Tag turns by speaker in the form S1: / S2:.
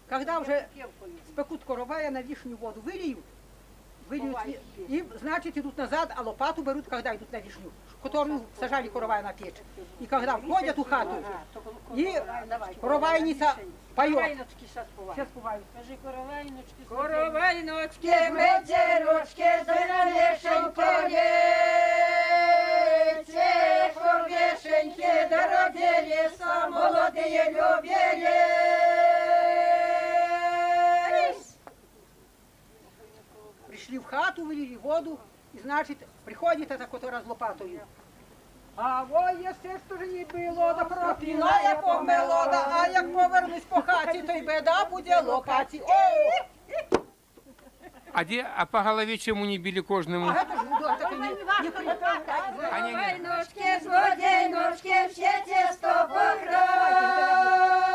S1: когда уже спекут коровая, на вишню воду выльют, и, значит, идут назад, а лопату берут, когда идут на вишню, которую сажали коровая на печь. И когда входят в хату, и коровайница поет. Сейчас бывают.
S2: Кажи, коровайночки.
S3: Коровайночки, медзерочки, зеленешенько дети, хорвешеньки, дородилися, молодые любились.
S1: Пришли в хату, вылили воду, и, значит, приходит эта, которая с лопатою. А ой, естественно, не було, да пропіла я помелода, а як повернусь по хаті, то й беда буде лопаті. О!
S4: А по голове чему не били кожному?
S1: А это ж буду, это не
S3: Коровайночки, злодейночки, все тесто похрать.